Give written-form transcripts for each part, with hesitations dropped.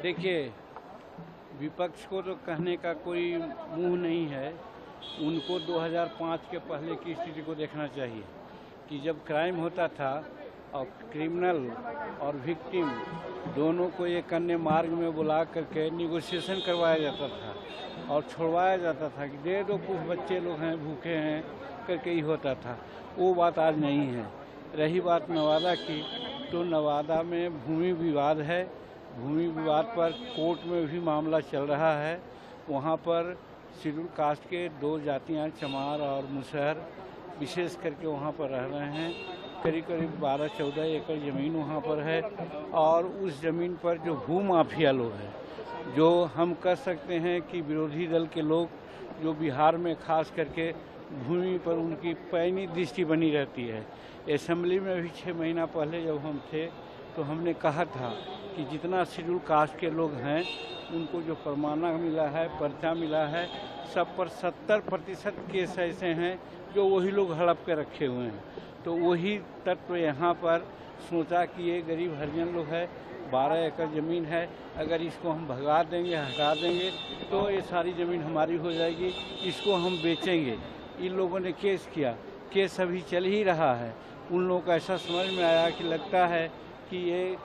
देखिए, विपक्ष को तो कहने का कोई मुंह नहीं है। उनको 2005 के पहले की स्थिति को देखना चाहिए कि जब क्राइम होता था और क्रिमिनल और विक्टिम दोनों को एक अन्य मार्ग में बुला करके निगोशिएशन करवाया जाता था और छुड़वाया जाता था कि दे दो, कुछ बच्चे लोग हैं भूखे हैं करके ही होता था। वो बात आज नहीं है। रही बात नवादा की, तो नवादा में भूमि विवाद है। भूमि विवाद पर कोर्ट में भी मामला चल रहा है। वहाँ पर शेड्यूल कास्ट के दो जातियाँ चमार और मुसहर विशेष करके वहाँ पर रह रहे हैं। करीब करीब 12-14 एकड़ ज़मीन वहाँ पर है और उस ज़मीन पर जो भूमाफिया लोग हैं, जो हम कह सकते हैं कि विरोधी दल के लोग, जो बिहार में खास करके भूमि पर उनकी पैनी दृष्टि बनी रहती है। असेंबली में भी 6 महीना पहले जब हम थे तो हमने कहा था कि जितना शेड्यूल कास्ट के लोग हैं उनको जो प्रमाणक मिला है, पर्चा मिला है, सब पर 70% केस ऐसे हैं जो वही लोग हड़प के रखे हुए हैं। तो वही तत्व यहाँ पर सोचा कि ये गरीब हरिजन लोग है, 12 एकड़ ज़मीन है, अगर इसको हम भगा देंगे, हटा देंगे तो ये सारी ज़मीन हमारी हो जाएगी, इसको हम बेचेंगे। इन लोगों ने केस किया, केस अभी चल ही रहा है। उन लोगों को ऐसा समझ में आया कि लगता है कि ये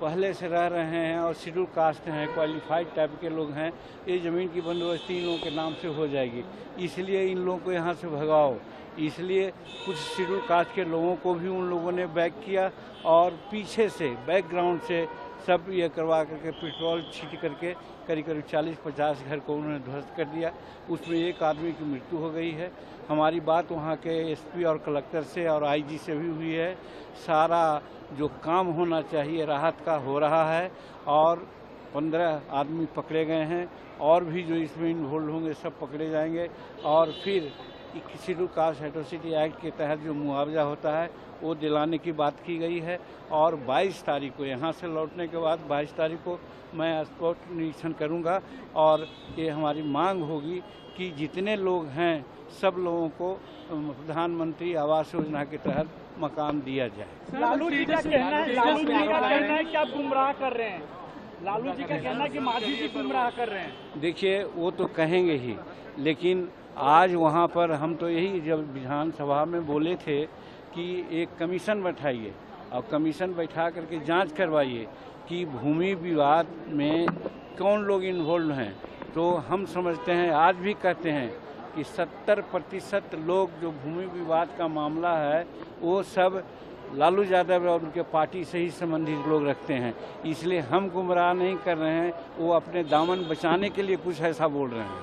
पहले से रह रहे हैं और शेड्यूल कास्ट हैं, क्वालिफाइड टाइप के लोग हैं, ये ज़मीन की बंदोबस्ती इन लोगों के नाम से हो जाएगी, इसलिए इन लोगों को यहाँ से भगाओ। इसलिए कुछ शेड्यूल कास्ट के लोगों को भी उन लोगों ने बैक किया और पीछे से बैकग्राउंड से सब ये करवा करके पेट्रोल छींट करके करीब करीब 40-50 घर को उन्होंने ध्वस्त कर दिया। उसमें एक आदमी की मृत्यु हो गई है। हमारी बात वहाँ के एसपी और कलेक्टर से और आईजी से भी हुई है। सारा जो काम होना चाहिए राहत का हो रहा है और 15 आदमी पकड़े गए हैं और भी जो इसमें इन्वॉल्व होंगे सब पकड़े जाएंगे। और फिर शेड्यूल कास्ट एट्रोसिटी एक्ट के तहत जो मुआवजा होता है वो दिलाने की बात की गई है। और 22 तारीख को यहाँ से लौटने के बाद 22 तारीख को मैं स्पॉट निरीक्षण करूँगा और ये हमारी मांग होगी कि जितने लोग हैं सब लोगों को प्रधानमंत्री आवास योजना के तहत मकान दिया जाए। लालू जी का कहना है कि आप गुमराह कर रहे हैं। लालू जी का कहना है कि मांझी जी गुमराह कर रहे हैं। देखिए, वो तो कहेंगे ही, लेकिन आज वहाँ पर हम तो यही जब विधानसभा में बोले थे कि एक कमीशन बैठाइए और कमीशन बैठा करके जांच करवाइए कि भूमि विवाद में कौन लोग इन्वॉल्व हैं। तो हम समझते हैं, आज भी कहते हैं कि 70% लोग जो भूमि विवाद का मामला है वो सब लालू यादव और उनके पार्टी से ही संबंधित लोग रखते हैं। इसलिए हम गुमराह नहीं कर रहे हैं, वो अपने दामन बचाने के लिए कुछ ऐसा बोल रहे हैं।